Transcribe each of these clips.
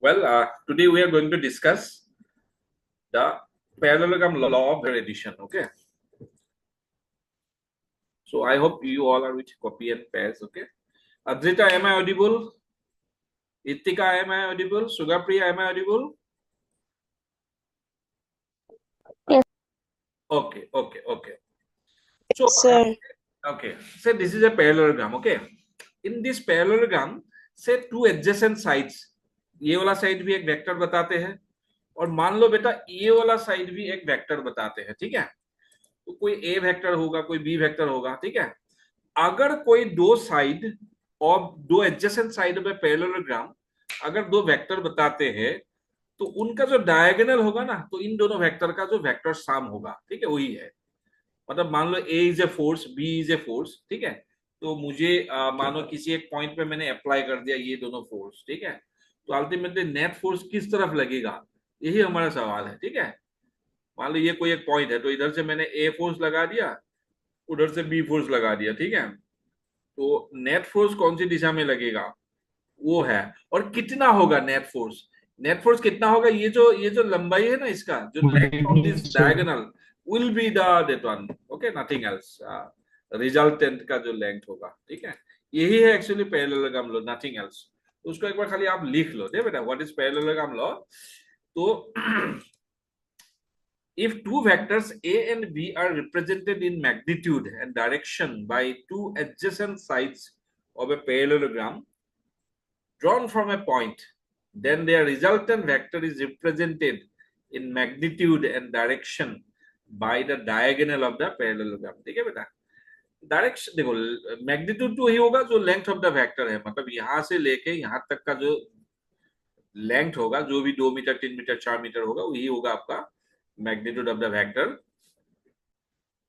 Well, today we are going to discuss the parallelogram law of addition. Okay. So I hope you all are with copy and paste. Okay. Adrita, am I audible? Itika, am I audible? Sugapriya, am I audible? Yes, Okay. So, sir. okay. So this is a parallelogram. Okay. In this parallelogram, say two adjacent sides. ये वाला side भी एक vector बताते हैं और मान लो बेटा ये वाला साइड भी एक वेक्टर बताते हैं. ठीक है. तो कोई ए वेक्टर होगा, कोई बी वेक्टर होगा. ठीक है. अगर कोई दो साइड और दो एडजेसेंट साइड में पैरेललोग्राम अगर दो वेक्टर बताते हैं तो उनका जो डायगोनल होगा ना, तो इन दोनों वेक्टर का जो वेक्टर सम होगा. ठीक है, वही है. मतलब मान लो a is a force, b is a force. ठीक है. तो मुझे मानो किसी एक पॉइंट पे मैंने अप्लाई कर दिया ये दोनों फोर्स. ठीक है. तो अल्टीमेटली नेट फोर्स किस तरफ लगेगा, यही हमारा सवाल है. ठीक है. मान लो ये कोई एक पॉइंट है, तो इधर से मैंने ए फोर्स लगा दिया, उधर से बी फोर्स लगा दिया. ठीक है. तो नेट फोर्स कौन सी दिशा में लगेगा वो है. और कितना होगा नेट फोर्स. नेट फोर्स कितना होगा, ये जो लंबाई है ना, इसका जो length of this diagonal will be the that one. Okay, nothing else. Resultant का जो लेंथ होगा. ठीक है. यही है actually parallelogram law, nothing else. उसको एक बार खाली आप लिख लो दे बेटा, व्हाट इज पैरेललोग्राम लॉ. तो if two vectors A and B are represented in magnitude and direction by two adjacent sides of a parallelogram drawn from a point, then their resultant vector is represented in magnitude and direction by the diagonal of the parallelogram. ठीक है बेटा. Direction देखो, magnitude तो ही होगा जो length of the vector है, मतलब यहां से लेके यहां तक का जो लेंथ होगा, जो भी 2 मीटर 3 मीटर 4 मीटर होगा, वही होगा आपका magnitude of the vector.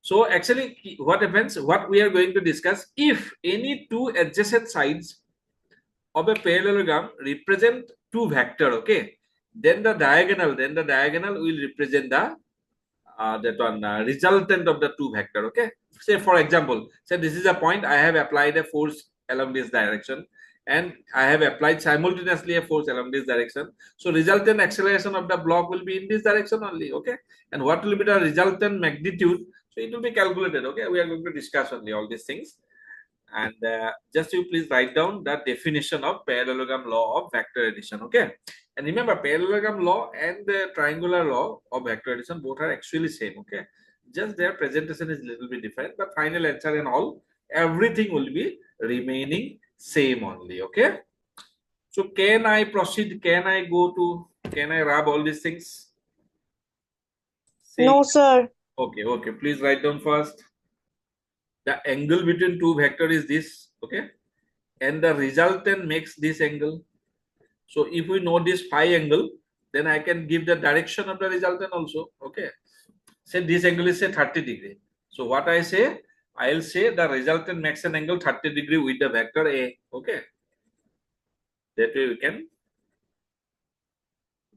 So actually what happens, what we are going to discuss, if any two adjacent sides of a parallelogram represent two vector, okay, then the diagonal will represent the that one resultant of the two vector. Okay, say for example, say this is a point, I have applied a force along this direction and I have applied simultaneously a force along this direction. So resultant acceleration of the block will be in this direction only. Okay, and what will be the resultant magnitude, so it will be calculated. Okay, we are going to discuss only all these things. And just you please write down the definition of parallelogram law of vector addition. Okay, and remember parallelogram law and the triangular law of vector addition both are actually same. Okay, just their presentation is a little bit different, but final answer and all everything will be remaining same only. Okay, so can I proceed, can I go to, can I rub all these things? See? No, sir. Okay, please write down first. The angle between two vector is this. Okay, and the resultant makes this angle. So if we know this phi angle, then I can give the direction of the resultant also. Okay, say this angle is say 30 degree. So what I say, I'll say the resultant makes an angle 30 degree with the vector A. Okay, that way we can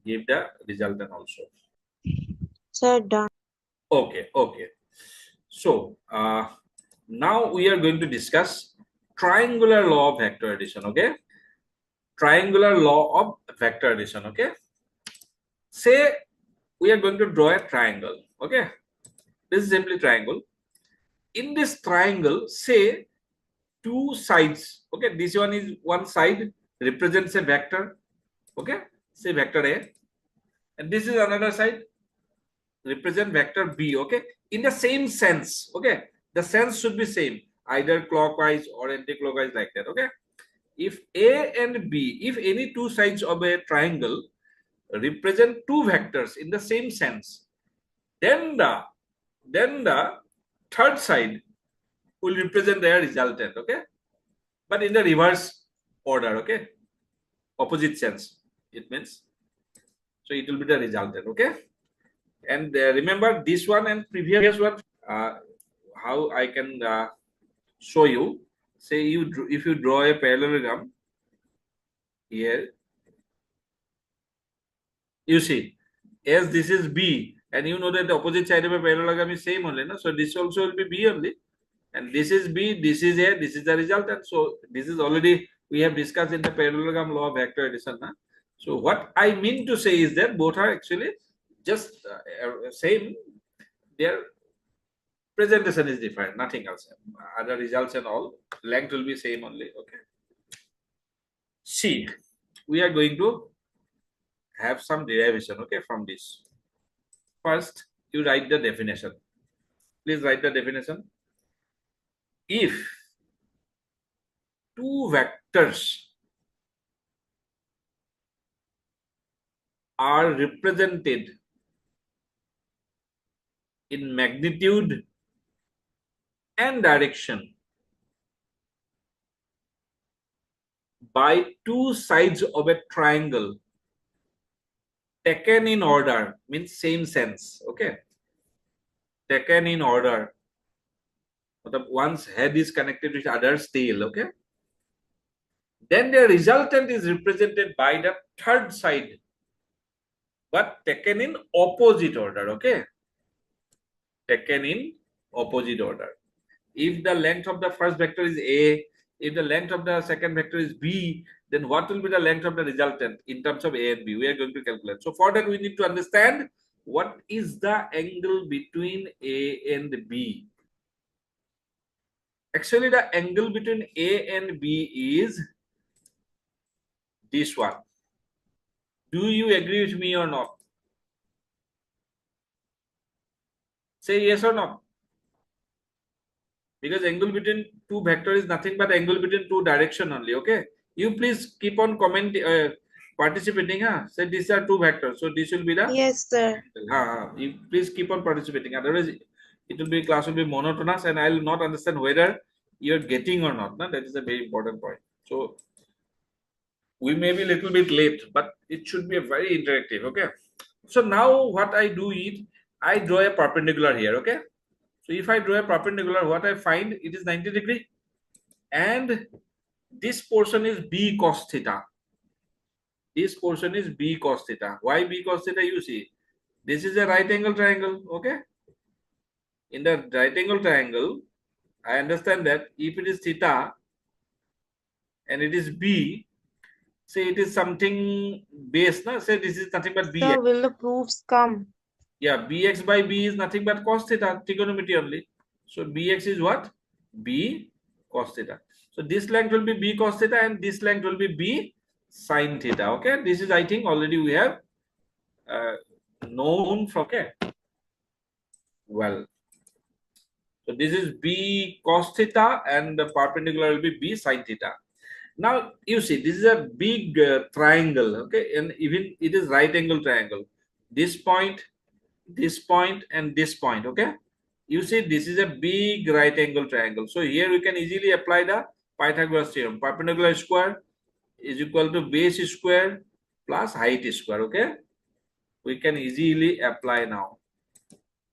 give the resultant also. Sir, done. Okay. So now we are going to discuss triangular law of vector addition. Okay, triangular law of vector addition. Okay, say we are going to draw a triangle. Okay, this is simply triangle. In this triangle, say two sides. Okay, this one is one side, represents a vector. Okay, say vector A, and this is another side, represent vector B. Okay, in the same sense. Okay, the sense should be same, either clockwise or anti-clockwise, like that. Okay, if A and B, if any two sides of a triangle represent two vectors in the same sense, then the third side will represent their resultant. Okay, but in the reverse order. Okay, opposite sense it means. So it will be the resultant. Okay, and remember this one and previous one, how I can show you. Say if you draw a parallelogram here, you see, as this is B, and you know that the opposite side of a parallelogram is same only, no? So this also will be B only, and this is B, this is A, this is the resultant. So this is already we have discussed in the parallelogram law of vector addition. Na? So what I mean to say is that both are actually just same. Their presentation is different, nothing else. Other results and all, length will be same only. Okay. See, we are going to have some derivation, okay, from this. First, you write the definition. Please write the definition. If two vectors are represented in magnitude and direction by two sides of a triangle taken in order, means same sense, okay, taken in order, one's head is connected with other's tail, okay, then the resultant is represented by the third side but taken in opposite order, okay, taken in opposite order. If the length of the first vector is A, if the length of the second vector is B, then what will be the length of the resultant in terms of A and B? We are going to calculate. So for that, we need to understand what is the angle between A and B. Actually, the angle between A and B is this one. Do you agree with me or not? Say yes or no. Because angle between two vectors is nothing but angle between two direction only, okay? You please keep on participating. Say these are two vectors, so this will be the Yes, sir. you please keep on participating, otherwise it will be, class will be monotonous and I will not understand whether you're getting or not. That is a very important point. So we may be a little bit late, but it should be a very interactive, okay? So now what I do is I draw a perpendicular here, okay? So if I draw a perpendicular, what I find, it is 90 degree and this portion is B cos theta. This portion is B cos theta. Why B cos theta? You see, this is a right angle triangle, okay? In the right angle triangle, I understand that if it is theta and it is B, say it is something base, na? Say this is nothing but B. Sir, will the proofs come? Yeah, Bx by B is nothing but cos theta, trigonometry only. So Bx is what? B cos theta. So this length will be B cos theta and this length will be B sin theta. Okay, this is, I think, already we have known from, okay. Well, so this is B cos theta and the perpendicular will be B sin theta. Now you see, this is a big triangle, okay, and even it is right angle triangle. This point, and this point, okay. You see, this is a big right angle triangle. So here we can easily apply the Pythagoras theorem. Perpendicular square is equal to base square plus height square, okay. We can easily apply now.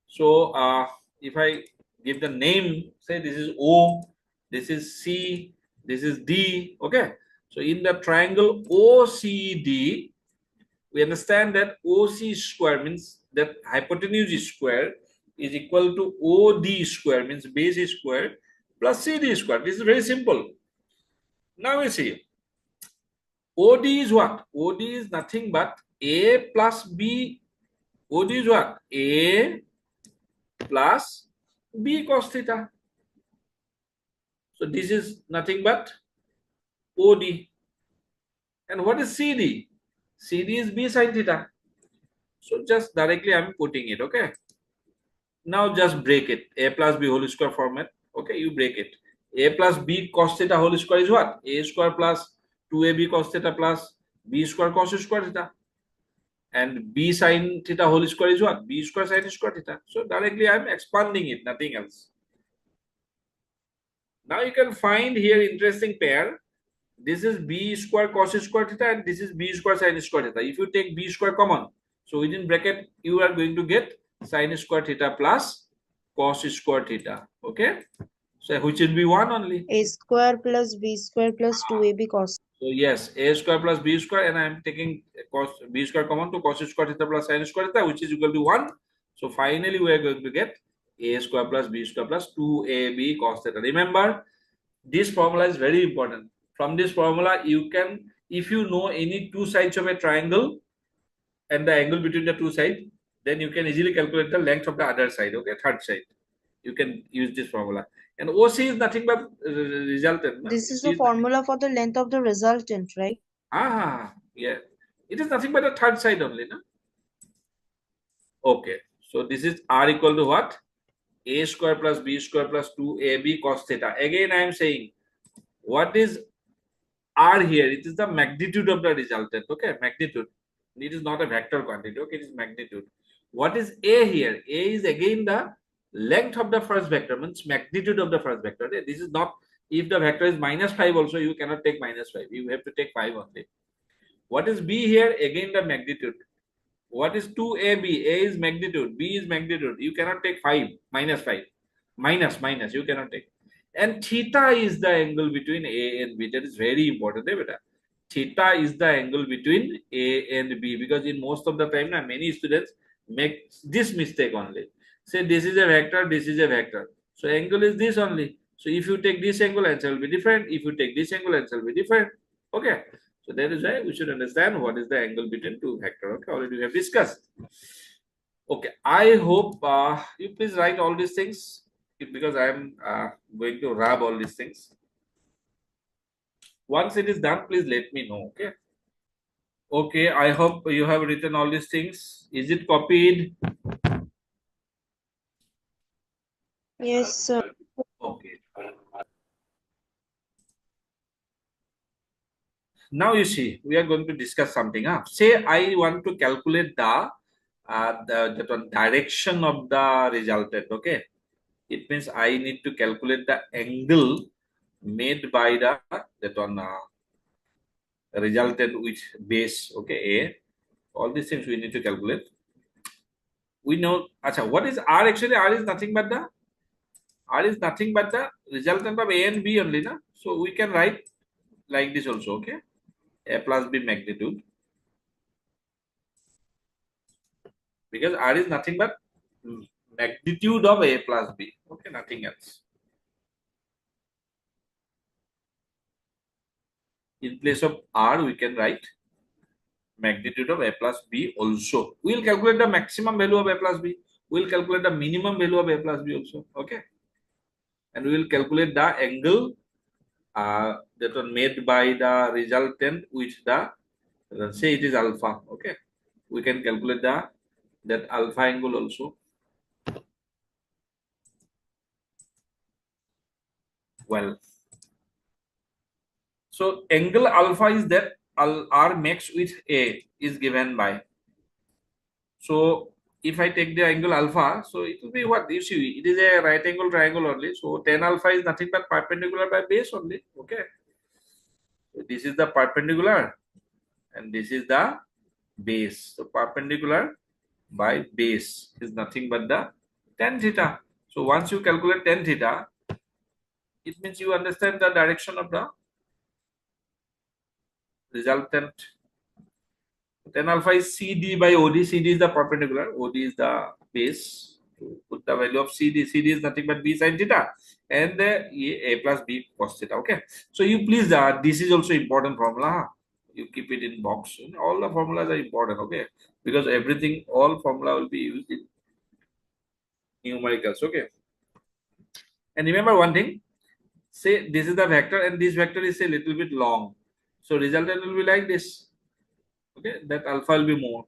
So if I give the name, say this is O, this is C, this is D, okay. So in the triangle OCD, we understand that OC square means that hypotenuse square is equal to OD square, means base square, plus CD square. This is very simple. Now we see, OD is what? OD is nothing but A plus B. OD is what? A plus B cos theta. So this is nothing but OD. And what is CD? CD is B sin theta. So just directly I'm putting it, okay. Now just break it. A plus B whole square format. Okay, you break it. A plus B cos theta whole square is what? A square plus 2AB cos theta plus B square cos square theta. And B sin theta whole square is what? B square sin square theta. So directly I'm expanding it, nothing else. Now you can find here interesting pair. This is B square cos square theta and this is B square sin square theta. If you take B square common, so within bracket you are going to get sin square theta plus cos square theta. Okay, so which will be 1 only. A square plus B square plus 2AB cos. So yes, A square plus B square, and I am taking cos B square common to cos square theta plus sin square theta, which is equal to 1. So finally we are going to get A square plus B square plus 2AB cos theta. Remember, this formula is very important. From this formula, you can if you know any two sides of a triangle and the angle between the two sides, then you can easily calculate the length of the other side, okay, third side. You can use this formula. And OC is nothing but resultant. This is C the is nothing. formula for the length of the resultant, right? Yeah. It is nothing but the third side only, no? Okay. So this is R equal to what? A square plus B square plus 2AB cos theta. Again, I am saying, what is R here? It is the magnitude of the resultant. Okay, magnitude. It is not a vector quantity. Okay, it is magnitude. What is A here? A is again the length of the first vector, means magnitude of the first vector. This is not, if the vector is -5 also, you cannot take -5. You have to take 5 only. What is B here? Again the magnitude. What is 2AB? A is magnitude, B is magnitude. You cannot take 5, -5. Minus, you cannot take. And theta is the angle between A and B. That is very important. Beta. Theta is the angle between A and B, because in most of the time, many students make this mistake only. Say this is a vector, this is a vector. So angle is this only. So if you take this angle, answer will be different. If you take this angle, answer will be different. Okay. So that is why we should understand what is the angle between two vectors. Okay, already we have discussed. Okay, I hope you please write all these things, because I am going to rub all these things. Once it is done, please let me know. Okay. Okay, I hope you have written all these things. Is it copied? Yes, sir. Okay. Now you see, we are going to discuss something. Say I want to calculate the direction of the resultant. Okay, it means I need to calculate the angle made by that one resultant with base. Okay, A. All these things we need to calculate. We know. Acha, what is R? Actually, R is nothing but the resultant of A and B only, na? So we can write like this also. Okay, A plus B magnitude, because R is nothing but magnitude of A plus B. Okay, nothing else. In place of R, we can write magnitude of A plus B also. We will calculate the maximum value of A plus B. We will calculate the minimum value of A plus B also. Okay. And we will calculate the angle that was made by the resultant with the, say it is alpha. Okay. We can calculate that alpha angle also. Well, so angle alpha is that R max with A is given by. So if I take the angle alpha, so it will be what? You see, it is a right angle triangle only. So tan alpha is nothing but perpendicular by base only. Okay. So this is the perpendicular and this is the base. So perpendicular by base is nothing but the tan theta. So once you calculate tan theta, it means you understand the direction of the resultant. Tan alpha is CD by OD. CD is the perpendicular, OD is the base. To put the value of CD, CD is nothing but B sin theta, and A plus B cos theta. Okay, so you please, this is also important formula. You keep it in box. All the formulas are important. Okay, because everything, all formula will be used in numericals. Okay, and remember one thing. Say this is the vector, and this vector is a little bit long. So resultant will be like this. Okay, that alpha will be more.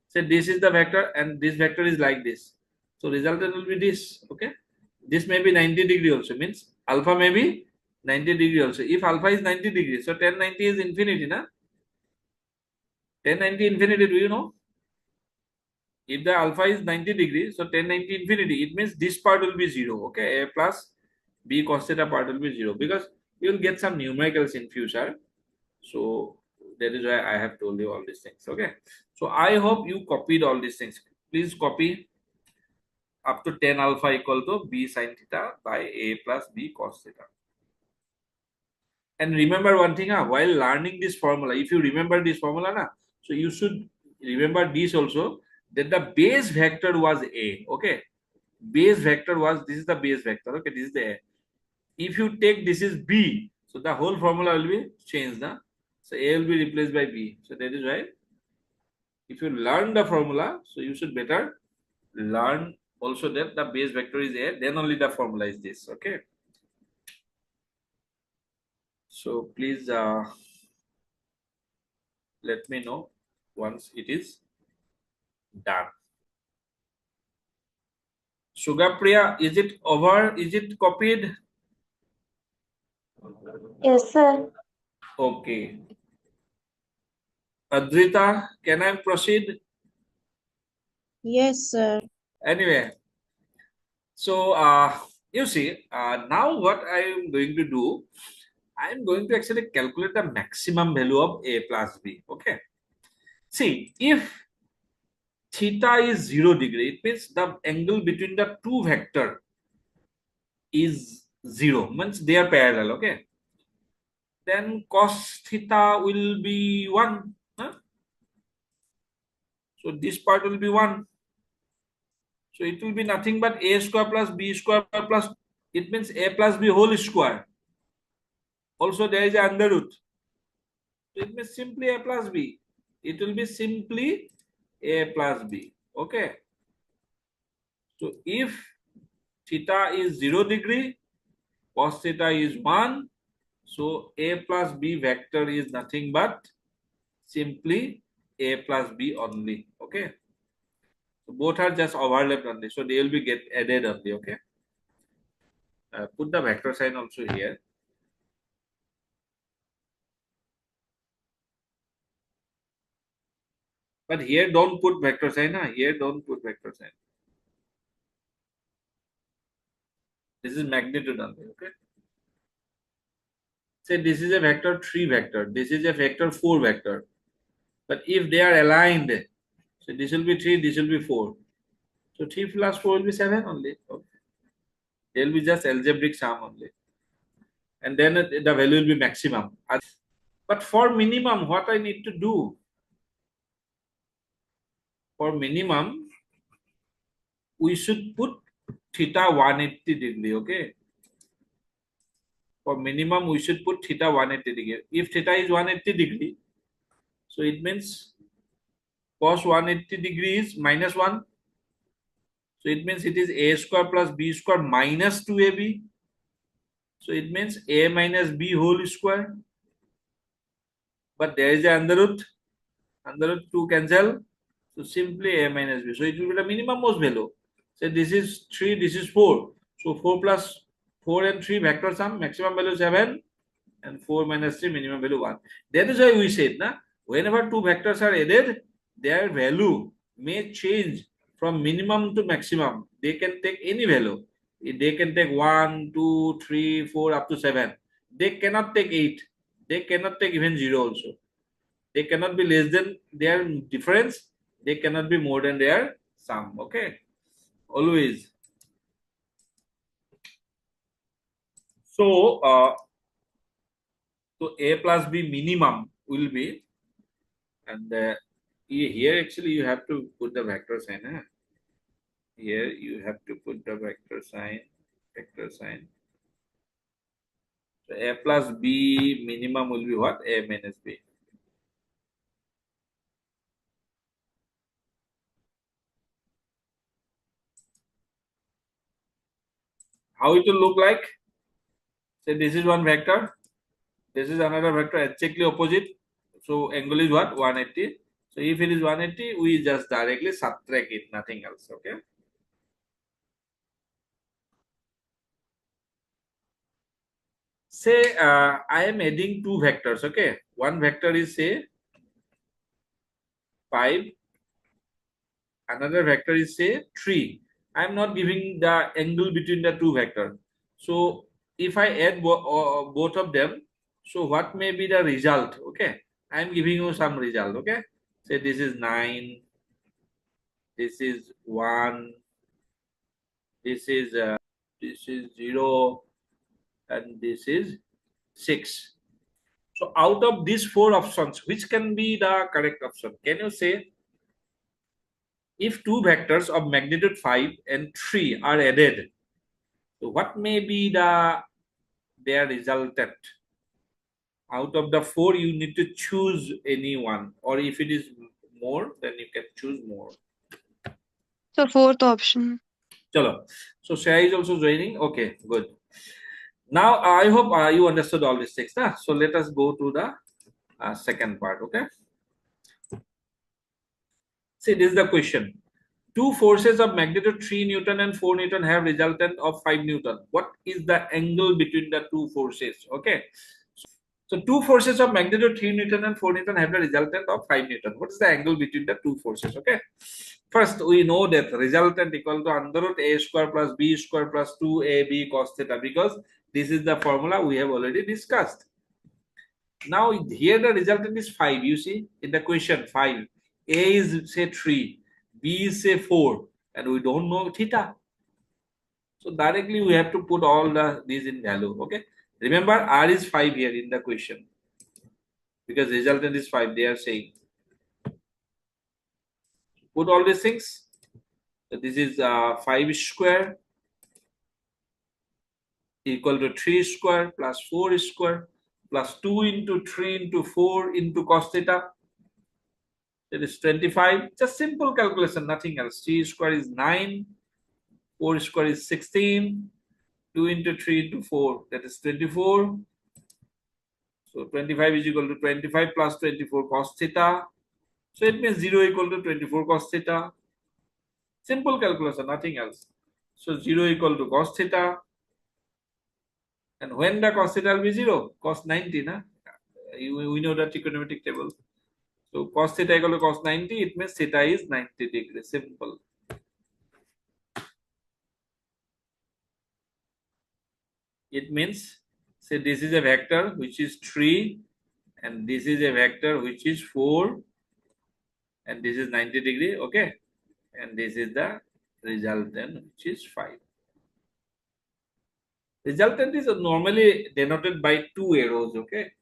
Say this is the vector and this vector is like this. So resultant will be this. Okay, this may be 90 degree also, means alpha may be 90 degree also. If alpha is 90 degree, so tan 90 is infinity, na? Tan 90 infinity, do you know? If the alpha is 90 degree, so tan 90 infinity, it means this part will be 0. Okay, A plus B cos theta part will be 0, because you will get some numericals in future. So that is why I have told you all these things. Okay, so I hope you copied all these things. Please copy up to tan alpha equal to B sin theta by A plus B cos theta. And remember one thing, while learning this formula, if you remember this formula, so you should remember this also, that the base vector was A. Okay, base vector was, this is the base vector. Okay, this is the A. If you take this is B, so the whole formula will be changed. So A will be replaced by B. So that is why if you learn the formula, so you should better learn also that the base vector is A, then only the formula is this. Okay. So please let me know once it is done. Sugapriya, is it over? Is it copied? Yes, sir. Okay. Adrita, can I proceed? Yes, sir. Anyway, so you see, now what I am going to do, I am going to actually calculate the maximum value of A plus B. Okay. See, if theta is 0 degree, it means the angle between the two vector is 0, means they are parallel. Okay. Then cos theta will be 1. Huh? So this part will be 1. So it will be nothing but A square plus B square plus, it means A plus B whole square. Also there is a under root. So it means simply A plus B. It will be simply A plus B. Okay. So if theta is 0 degree, cos theta is 1. So A plus B vector is nothing but simply A plus B only. Okay. So both are just overlapped only. So they will be get added only. Okay. Put the vector sign also here. But here don't put vector sign. Here don't put vector sign. This is magnitude only. Okay. Say this is a vector 3 vector. This is a vector 4 vector. But if they are aligned, so this will be 3, this will be 4. So 3 plus 4 will be 7 only. Okay. They will be just algebraic sum only. And then the value will be maximum. But for minimum, what I need to do? For minimum, we should put theta 180 degree. Okay. For minimum, we should put theta 180 degree. If theta is 180 degree, so it means cos 180 degree is minus 1. So it means it is A square plus B square minus 2AB. So it means A minus B whole square. But there is a under root. Under root 2 cancel. So simply A minus B. So it will be the minimum most value. So this is 3, this is 4. So 4 plus 4 and 3 vector sum, maximum value 7. And 4 minus 3, minimum value 1. That is why we said, whenever two vectors are added, their value may change from minimum to maximum. They can take any value. They can take 1, 2, 3, 4, up to 7. They cannot take 8. They cannot take even 0 also. They cannot be less than their difference. They cannot be more than their sum. Okay. Always. So, A plus B minimum will be, and here actually you have to put the vector sign. Here you have to put the vector sign. So A plus B minimum will be what? A minus B. How it will look like? Say this is one vector. This is another vector exactly opposite. So angle is what? 180. So if it is 180, we just directly subtract it, nothing else. Okay. Say I am adding two vectors. Okay. One vector is say 5. Another vector is say 3. I am not giving the angle between the two vectors. So if I add both of them, so what may be the result? Okay. I am giving you some result. Okay. Say this is 9. This is 1. This is 0. And this is 6. So out of these 4 options, which can be the correct option? Can you say? If two vectors of magnitude 5 and 3 are added, so what may be their resultant? Out of the 4, you need to choose any one, or if it is more, then you can choose more. So fourth option. Chalo. So Shreya is also joining. Okay, good. Now I hope you understood all these things. Nah? So let us go to the second part. Okay. See, this is the question. Two forces of magnitude 3 Newton and 4 Newton have resultant of 5 Newton. What is the angle between the two forces? Okay. So two forces of magnitude 3 Newton and 4 Newton have the resultant of 5 Newton. What is the angle between the two forces? Okay. First, we know that resultant equal to under root a square plus b square plus 2ab cos theta, because this is the formula we have already discussed. Now here the resultant is 5. You see in the question 5. A is say 3, B is say 4, and we don't know theta. So directly we have to put all these in value. Okay. Remember R is 5 here in the question, because resultant is 5. They are saying put all these things. So this is 5 square equal to 3 square plus 4 square plus 2 into 3 into 4 into cos theta. That is 25. Just simple calculation, nothing else. 3 square is 9, 4 square is 16, 2 into 3 into 4, that is 24. So 25 is equal to 25 plus 24 cos theta. So it means 0 equal to 24 cos theta. Simple calculation, nothing else. So 0 equal to cos theta. And when the cos theta will be 0? Cos 90, na? We know the trigonometric table. So cos theta equal to cos 90, it means theta is 90 degrees. Simple. It means, say this is a vector which is 3, and this is a vector which is 4, and this is 90 degree, okay? And this is the resultant which is 5. Resultant is normally denoted by 2 arrows, okay?